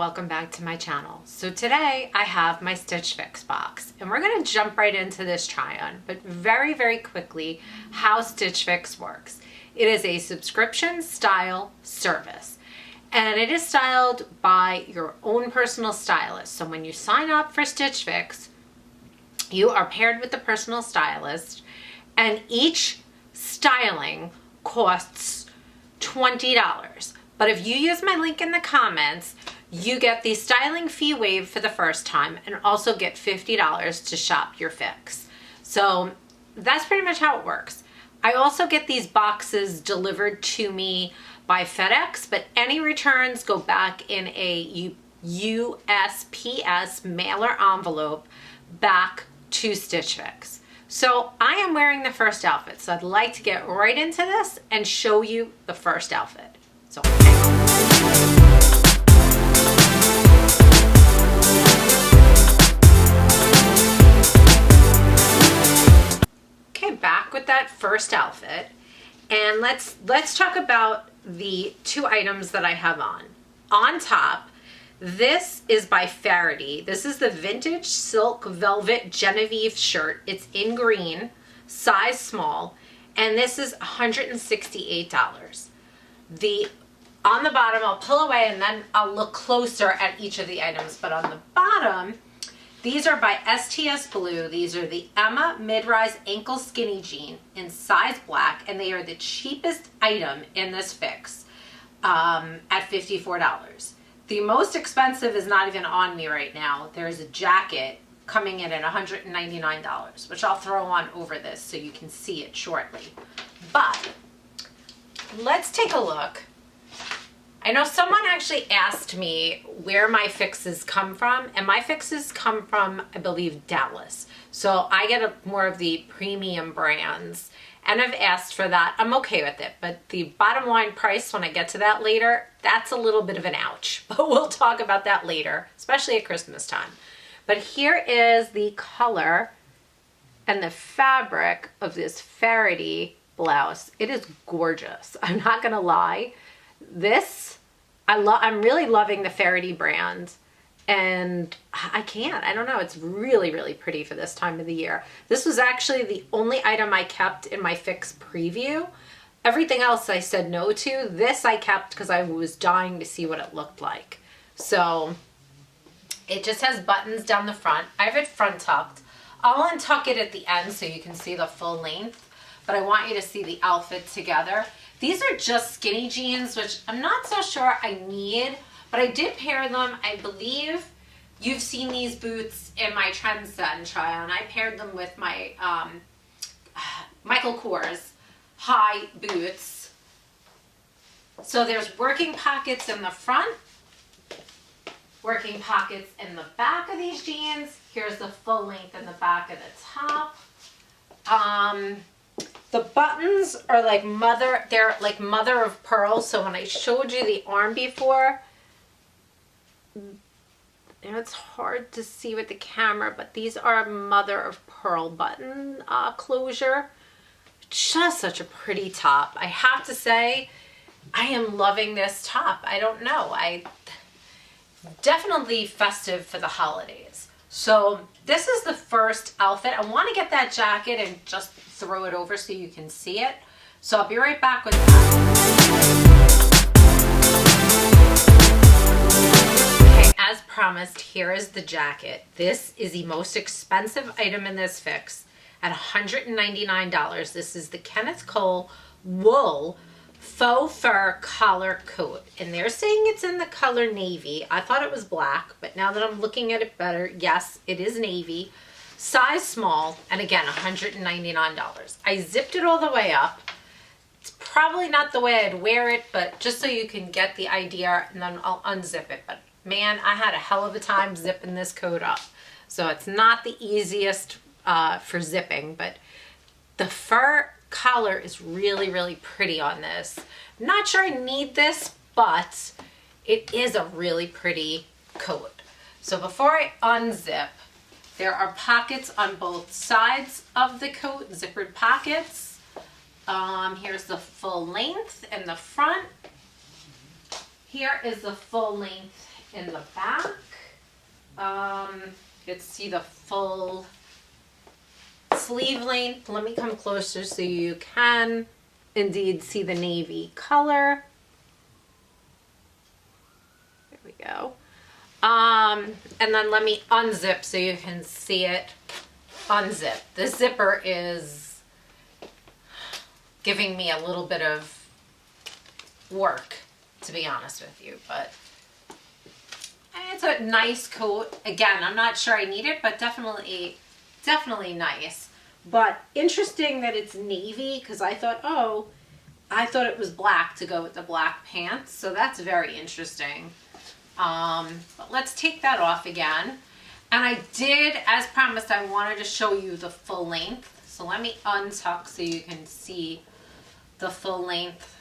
welcome back to my channel. So today I have my Stitch Fix box and we're going to jump right into this try on, but very quickly how Stitch Fix works. It is a subscription style service and it is styled by your own personal stylist. So when you sign up for Stitch Fix, you are paired with the personal stylist and each styling costs $20. But if you use my link in the comments, you get the styling fee waived for the first time and also get $50 to shop your fix. So that's pretty much how it works. I also get these boxes delivered to me by FedEx, but any returns go back in a USPS mailer envelope back to Stitch Fix. So I am wearing the first outfit, so I'd like to get right into this and show you the first outfit. So okay, back with that first outfit, and let's talk about the two items that I have on. On top, this is by FAHERTY. This is the vintage silk velvet Genevieve shirt. It's in green, size small, and this is $168. On the bottom, I'll pull away and then I'll look closer at each of the items. But on the bottom, these are by STS Blue. These are the Emma mid-rise ankle skinny jean in size black, and they are the cheapest item in this fix at $54. The most expensive is not even on me right now. There's a jacket coming in at $199, which I'll throw on over this so you can see it shortly. But let's take a look. I know someone actually asked me where my fixes come from, and my fixes come from, I believe, Dallas. So I get more of the premium brands, and I've asked for that. I'm okay with it, but the bottom line price, when I get to that later, that's a little bit of an ouch. But we'll talk about that later, especially at Christmas time. But here is the color and the fabric of this FAHERTY blouse. It is gorgeous. I'm not gonna lie. I'm really loving the FAHERTY brand, and I don't know, it's really pretty for this time of the year. This was actually the only item I kept in my fix preview. Everything else I said no to. This I kept because I was dying to see what it looked like. So it just has buttons down the front. I have it front tucked. I'll untuck it at the end so you can see the full length, but I want you to see the outfit together. These are just skinny jeans, which I'm not so sure I need, but I did pair them. I believe you've seen these boots in my trend set and try on. I paired them with my Michael Kors high boots. So there's working pockets in the front, working pockets in the back of these jeans. Here's the full length in the back of the top. The buttons are like they're like mother of pearl. So when I showed you the arm before, and it's hard to see with the camera, but these are mother of pearl button closure. Just such a pretty top. I have to say, I am loving this top. I don't know. Definitely festive for the holidays. So this is the first outfit. I want to get that jacket and just throw it over so you can see it. So I'll be right back with that. Okay, as promised, here is the jacket. This is the most expensive item in this fix at $199. This is the Kenneth Cole wool faux fur collar coat, and they're saying it's in the color navy. I thought it was black, but now that I'm looking at it better, yes, it is navy, size small, and again, $199. I zipped it all the way up. It's probably not the way I'd wear it, but just so you can get the idea, and then I'll unzip it. But man, I had a hell of a time zipping this coat up. So it's not the easiest for zipping, but the fur collar is really pretty on this. I'm not sure I need this, but it is a really pretty coat. So before I unzip, there are pockets on both sides of the coat, zippered pockets. Here's the full length in the front. Here is the full length in the back. You can see the full sleeve length. Let me come closer so you can indeed see the navy color. There we go. And then let me unzip so you can see it unzip. The zipper is giving me a little bit of work, to be honest with you, but it's a nice coat. Again, I'm not sure I need it, but definitely nice. But interesting that it's navy, because I thought it was black to go with the black pants, so that's very interesting. But let's take that off again. And I did, as promised, I wanted to show you the full length. So let me untuck so you can see the full length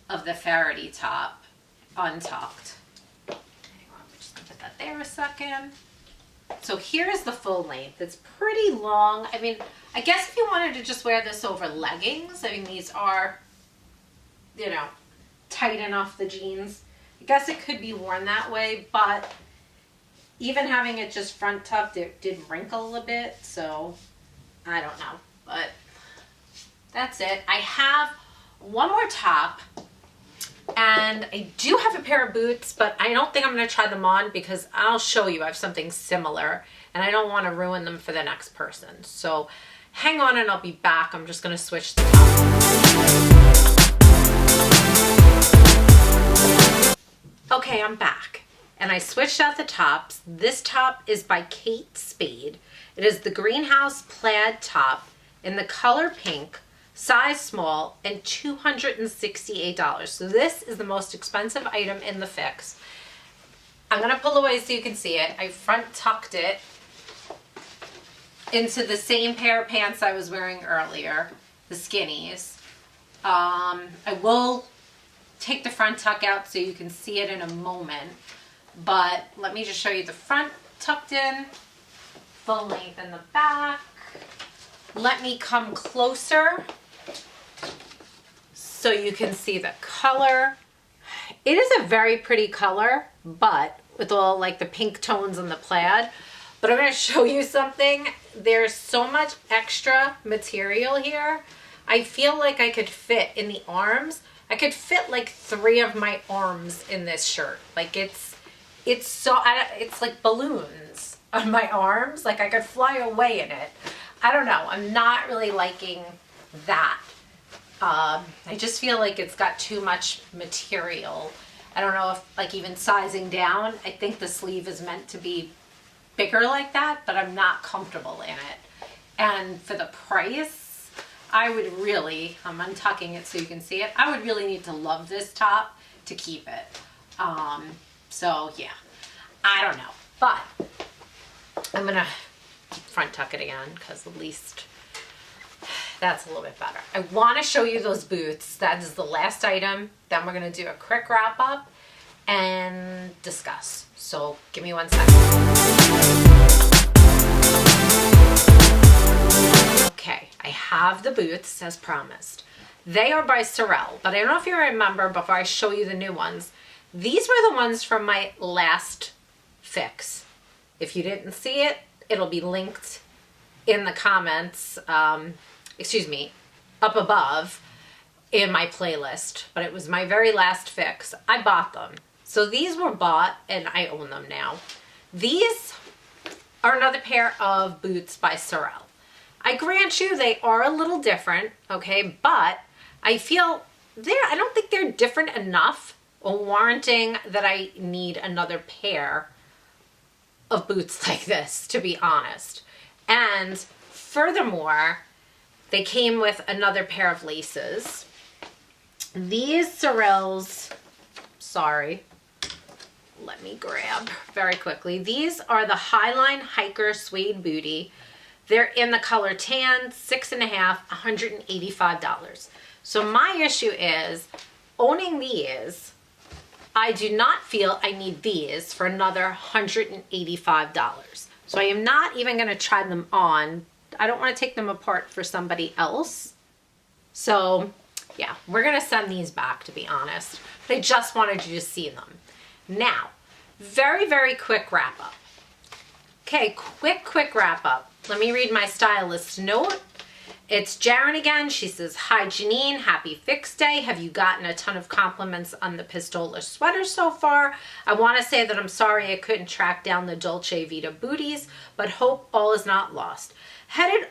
of the FAHERTY top untucked. Hang on, I'm just gonna put that there a second. So here's the full length. It's pretty long. I mean, I guess if you wanted to just wear this over leggings, I mean, these are, you know, tight enough, the jeans. I guess it could be worn that way, but even having it just front tucked, it did wrinkle a bit, so I don't know, but that's it. I have one more top, and I do have a pair of boots, but I don't think I'm going to try them on because I'll show you I have something similar, and I don't want to ruin them for the next person. So hang on and I'll be back. I'm just going to switch the top. Okay, I'm back. And I switched out the tops. This top is by Spade. It is the greenhouse plaid top in the color pink, size small, and $268. So this is the most expensive item in the fix. I'm gonna pull away so you can see it. I front tucked it into the same pair of pants I was wearing earlier, the skinnies. I will take the front tuck out so you can see it in a moment. But let me just show you the front tucked in, full length in the back. Let me come closer so you can see the color. It is a very pretty color, but with all like the pink tones and the plaid. But I'm going to show you something. There's so much extra material here. I feel like I could fit in the arms. I could fit like 3 of my arms in this shirt. Like it's like balloons on my arms. Like I could fly away in it. I don't know. I'm not really liking that. I just feel like it's got too much material. I don't know if like even sizing down, I think the sleeve is meant to be bigger like that, but I'm not comfortable in it. And for the price, I would really, I'm untucking it so you can see it, I would really need to love this top to keep it. So yeah, I don't know, but I'm gonna front tuck it again because at least that's a little bit better. I want to show you those boots. That is the last item. Then we're gonna do a quick wrap up and discuss. So give me 1 second. Okay, I have the boots as promised. They are by Sorel, but I don't know if you remember before I show you the new ones. These were the ones from my last fix. If you didn't see it, it'll be linked in the comments, up above in my playlist, but it was my very last fix. I bought them. So these were bought and I own them now. These are another pair of boots by Sorel. I grant you they are a little different, okay, but I feel I don't think they're different enough or warranting that I need another pair of boots like this, to be honest. And furthermore, they came with another pair of laces. These Sorels, sorry, let me grab very quickly. These are the Highline Hiker Suede Bootie. They're in the color tan, 6.5, $185. So my issue is, owning these, I do not feel I need these for another $185. So I am not even going to try them on. I don't want to take them apart for somebody else. So yeah, we're going to send these back, to be honest. But I just wanted you to see them. Now, Very, very quick wrap up. Okay, quick wrap up. Let me read my stylist note. It's Jaryn again. She says, hi Janine, happy Fix Day. Have you gotten a ton of compliments on the Pistola sweater so far? I want to say that I'm sorry I couldn't track down the Dolce Vita booties, but hope all is not lost. Head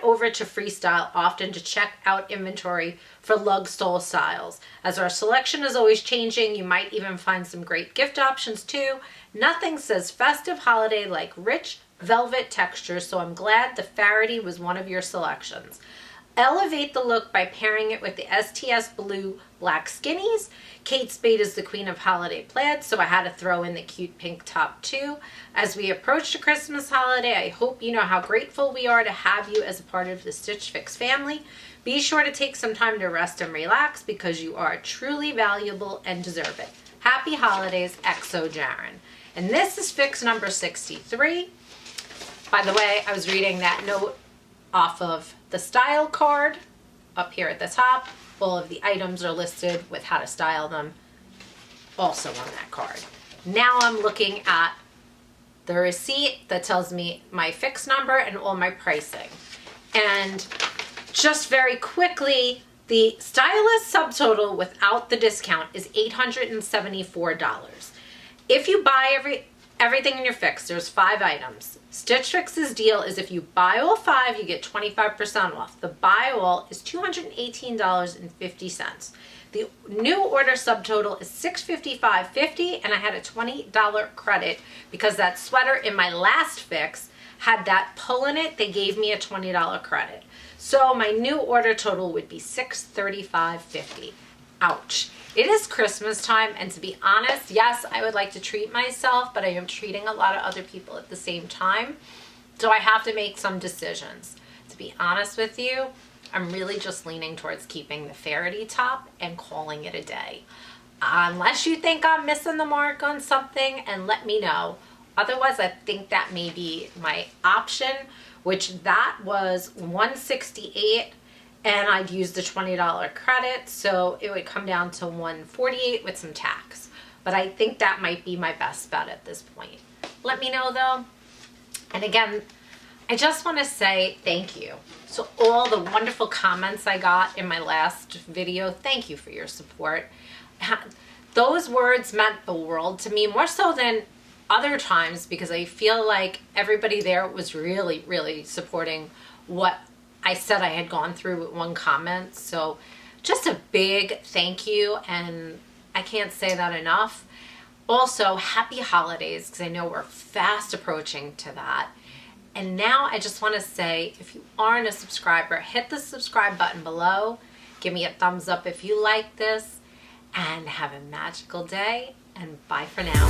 over to Freestyle often to check out inventory for lug stole styles. As our selection is always changing, you might even find some great gift options too. Nothing says festive holiday like rich velvet texture, so I'm glad the FAHERTY was one of your selections. Elevate the look by pairing it with the STS blue black skinnies. Kate Spade is the queen of holiday plaid, so I had to throw in the cute pink top too. As we approach the Christmas holiday, I hope you know how grateful we are to have you as a part of the Stitch Fix family. Be sure to take some time to rest and relax because you are truly valuable and deserve it. Happy holidays, XO Jaryn. And this is Fix number 63. By the way, I was reading that note off of the style card up here at the top. All of the items are listed with how to style them also on that card. Now I'm looking at the receipt that tells me my Fix number and all my pricing. And just very quickly, the stylist subtotal without the discount is $874. If you buy everything in your Fix, there's 5 items. Stitch Fix's deal is if you buy all 5, you get 25% off. The buy all is $218.50. The new order subtotal is $655.50, and I had a $20 credit because that sweater in my last Fix had that pull in it. They gave me a $20 credit. So my new order total would be $635.50. Ouch. It is Christmas time, and to be honest, yes, I would like to treat myself, but I am treating a lot of other people at the same time. So I have to make some decisions. To be honest with you, I'm really just leaning towards keeping the FAHERTY top and calling it a day. Unless you think I'm missing the mark on something, and let me know. Otherwise, I think that may be my option, which that was $168. And I'd use the $20 credit, so it would come down to $148 with some tax. But I think that might be my best bet at this point. Let me know though. And again, I just want to say thank you. So all the wonderful comments I got in my last video, thank you for your support. Those words meant the world to me, more so than other times, because I feel like everybody there was really, really supporting what I said I had gone through with one comment. So just a big thank you, and I can't say that enough. Also, happy holidays, because I know we're fast approaching to that. And now I just want to say, if you aren't a subscriber, hit the subscribe button below. Give me a thumbs up if you like this, and have a magical day, and bye for now.